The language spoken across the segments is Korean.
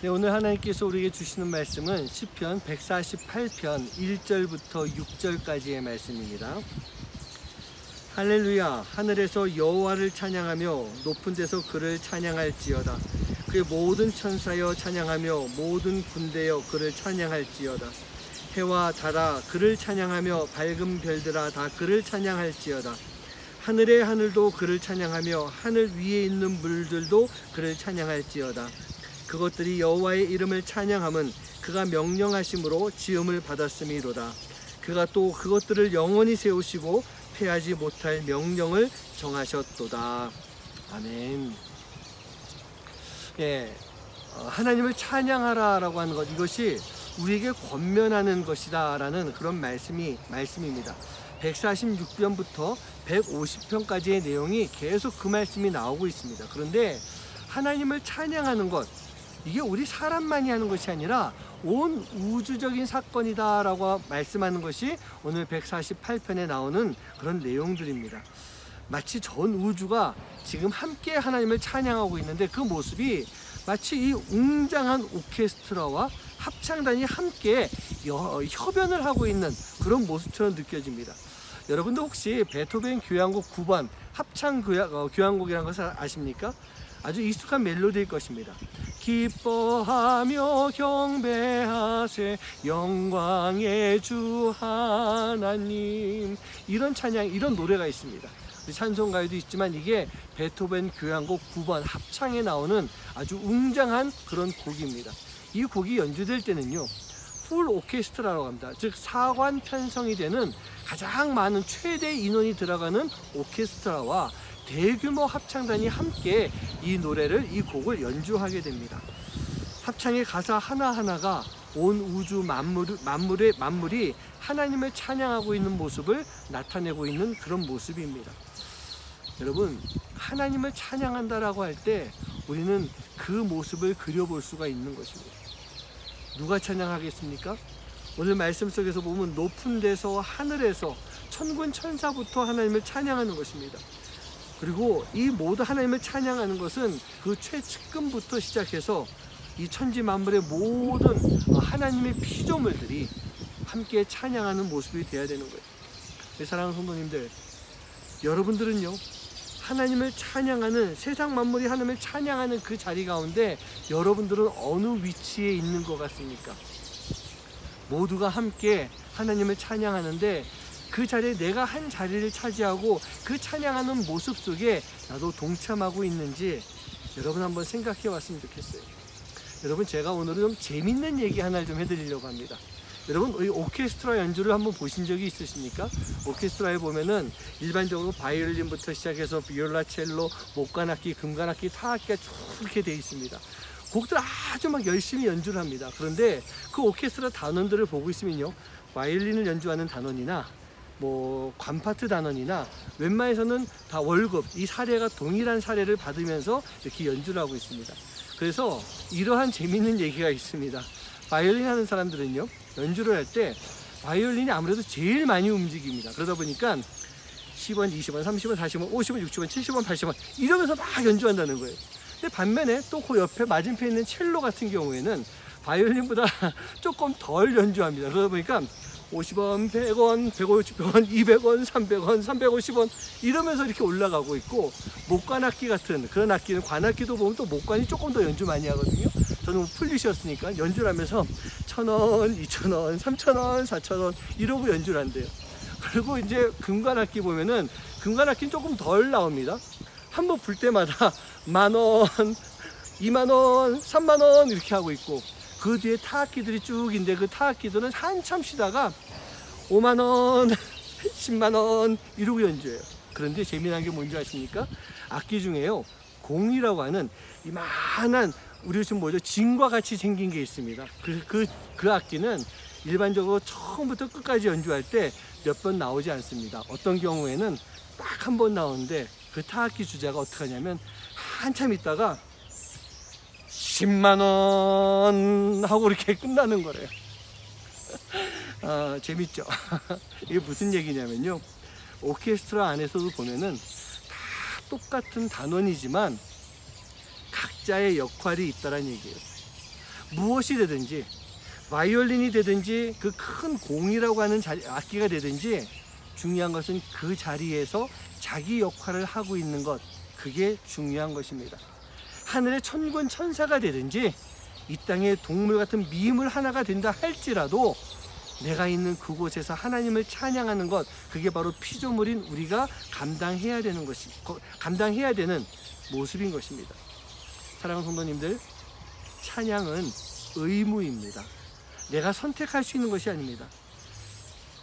네, 오늘 하나님께서 우리에게 주시는 말씀은 시편 148편 1절부터 6절까지의 말씀입니다. 할렐루야, 하늘에서 여호와를 찬양하며 높은 데서 그를 찬양할지어다. 그의 모든 천사여 찬양하며 모든 군대여 그를 찬양할지어다. 해와 달아 그를 찬양하며 밝은 별들아 다 그를 찬양할지어다. 하늘의 하늘도 그를 찬양하며 하늘 위에 있는 물들도 그를 찬양할지어다. 그것들이 여호와의 이름을 찬양함은 그가 명령하심으로 지음을 받았음이로다. 그가 또 그것들을 영원히 세우시고 패하지 못할 명령을 정하셨도다. 아멘. 예, 하나님을 찬양하라 라고 하는 것, 이것이 우리에게 권면하는 것이다 라는 그런 말씀입니다. 146편부터 150편까지의 내용이 계속 그 말씀이 나오고 있습니다. 그런데 하나님을 찬양하는 것, 이게 우리 사람만이 하는 것이 아니라 온 우주적인 사건이다 라고 말씀하는 것이 오늘 148편에 나오는 그런 내용들입니다. 마치 전 우주가 지금 함께 하나님을 찬양하고 있는데, 그 모습이 마치 이 웅장한 오케스트라와 합창단이 함께 협연을 하고 있는 그런 모습처럼 느껴집니다. 여러분도 혹시 베토벤 교향곡 9번 합창 교향곡이라는 것을 아십니까? 아주 익숙한 멜로디일 것입니다. 기뻐하며 경배하세 영광의 주 하나님, 이런 찬양, 이런 노래가 있습니다. 찬송가에도 있지만 이게 베토벤 교향곡 9번 합창에 나오는 아주 웅장한 그런 곡입니다. 이 곡이 연주될 때는요, 풀 오케스트라라고 합니다. 즉 사관 편성이 되는 가장 많은 최대 인원이 들어가는 오케스트라와 대규모 합창단이 함께 이 곡을 연주하게 됩니다. 합창의 가사 하나하나가 온 우주 만물이 하나님을 찬양하고 있는 모습을 나타내고 있는 그런 모습입니다. 여러분, 하나님을 찬양한다라고 할 때 우리는 그 모습을 그려볼 수가 있는 것입니다. 누가 찬양하겠습니까? 오늘 말씀 속에서 보면 높은 데서 하늘에서 천군 천사부터 하나님을 찬양하는 것입니다. 그리고 이 모두 하나님을 찬양하는 것은 그 최측근부터 시작해서 이 천지 만물의 모든 하나님의 피조물들이 함께 찬양하는 모습이 되어야 되는 거예요. 사랑하는 성도님들, 여러분들은요, 하나님을 찬양하는, 세상 만물이 하나님을 찬양하는 그 자리 가운데 여러분들은 어느 위치에 있는 것 같습니까? 모두가 함께 하나님을 찬양하는데 그 자리에 내가 한 자리를 차지하고 그 찬양하는 모습 속에 나도 동참하고 있는지 여러분 한번 생각해 왔으면 좋겠어요. 여러분, 제가 오늘은 좀 재밌는 얘기 하나를 좀 해드리려고 합니다. 여러분, 이 오케스트라 연주를 한번 보신 적이 있으십니까? 오케스트라에 보면은 일반적으로 바이올린부터 시작해서 비올라, 첼로, 목관악기, 금관악기, 타악기가 쭉 이렇게 되어 있습니다. 곡들 아주 막 열심히 연주를 합니다. 그런데 그 오케스트라 단원들을 보고 있으면요, 바이올린을 연주하는 단원이나 관파트 단원이나 웬만해서는 다 월급, 이 사례가 동일한 사례를 받으면서 이렇게 연주를 하고 있습니다. 그래서 이러한 재미있는 얘기가 있습니다. 바이올린 하는 사람들은요, 연주를 할 때 바이올린이 아무래도 제일 많이 움직입니다. 그러다 보니까 10원, 20원, 30원, 40원, 50원, 60원, 70원, 80원 이러면서 막 연주한다는 거예요. 근데 반면에 또 그 옆에 맞은편에 있는 첼로 같은 경우에는 바이올린보다 조금 덜 연주합니다. 그러다 보니까 50원, 100원, 150원, 200원, 300원, 350원 이러면서 이렇게 올라가고 있고, 목관악기 같은 그런 악기는, 관악기도 보면 또 목관이 조금 더 연주 많이 하거든요. 저는 풀리셨으니까 연주를 하면서 1,000원, 2,000원, 3,000원, 4,000원 이러고 연주를 한대요. 그리고 이제 금관악기 보면은 금관악기는 조금 덜 나옵니다. 한번 불 때마다 10,000원, 20,000원, 30,000원 이렇게 하고 있고, 그 뒤에 타악기들이 쭉 있는데 그 타악기들은 한참 쉬다가 50,000원, 100,000원 이러고 연주해요. 그런데 재미난 게 뭔지 아십니까? 악기 중에요, 공이라고 하는 이만한, 우리 지금 뭐죠? 진과 같이 생긴 게 있습니다. 그 악기는 일반적으로 처음부터 끝까지 연주할 때 몇 번 나오지 않습니다. 어떤 경우에는 딱 한 번 나오는데 그 타악기 주자가 어떻게 하냐면 한참 있다가 100,000원 하고 이렇게 끝나는 거래요. 재밌죠? 이게 무슨 얘기냐면요, 오케스트라 안에서도 보면은 다 똑같은 단원이지만 각자의 역할이 있다는 얘기예요. 무엇이 되든지, 바이올린이 되든지 그 큰 공이라고 하는 악기가 되든지, 중요한 것은 그 자리에서 자기 역할을 하고 있는 것, 그게 중요한 것입니다. 하늘의 천군 천사가 되든지 이 땅의 동물 같은 미물 하나가 된다 할지라도 내가 있는 그곳에서 하나님을 찬양하는 것, 그게 바로 피조물인 우리가 감당해야 되는 모습인 것입니다. 사랑하는 성도님들, 찬양은 의무입니다. 내가 선택할 수 있는 것이 아닙니다.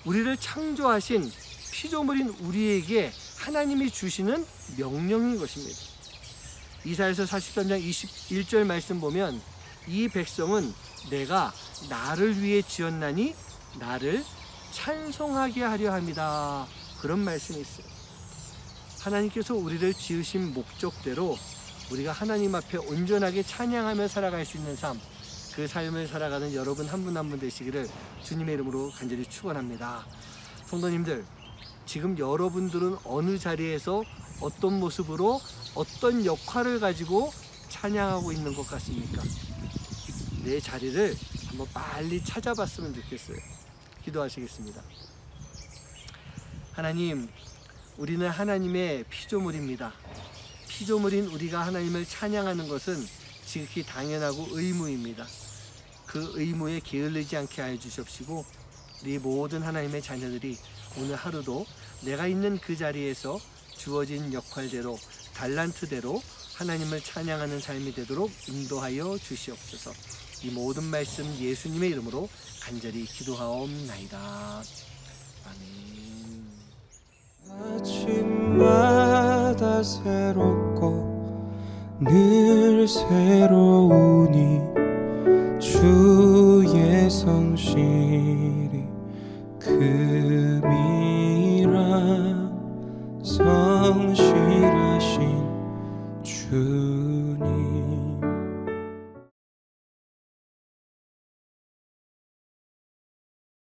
우리를 창조하신 피조물인 우리에게 하나님이 주시는 명령인 것입니다. 이사야서 43장 21절 말씀 보면 이 백성은 내가 나를 위해 지었나니 나를 찬송하게 하려 합니다. 그런 말씀이 있어요. 하나님께서 우리를 지으신 목적대로 우리가 하나님 앞에 온전하게 찬양하며 살아갈 수 있는 삶, 그 삶을 살아가는 여러분 한 분 한 분 되시기를 주님의 이름으로 간절히 축원합니다. 성도님들, 지금 여러분들은 어느 자리에서 어떤 모습으로 어떤 역할을 가지고 찬양하고 있는 것 같습니까? 내 자리를 한번 빨리 찾아봤으면 좋겠어요. 기도하시겠습니다. 하나님, 우리는 하나님의 피조물입니다. 피조물인 우리가 하나님을 찬양하는 것은 지극히 당연하고 의무입니다. 그 의무에 게을르지 않게 하여 주십시고, 우리 모든 하나님의 자녀들이 오늘 하루도 내가 있는 그 자리에서 주어진 역할대로, 달란트대로 하나님을 찬양하는 삶이 되도록 인도하여 주시옵소서. 이 모든 말씀 예수님의 이름으로 간절히 기도하옵나이다. 아멘. 아침마다 새롭고 늘 새로우니 주의 성신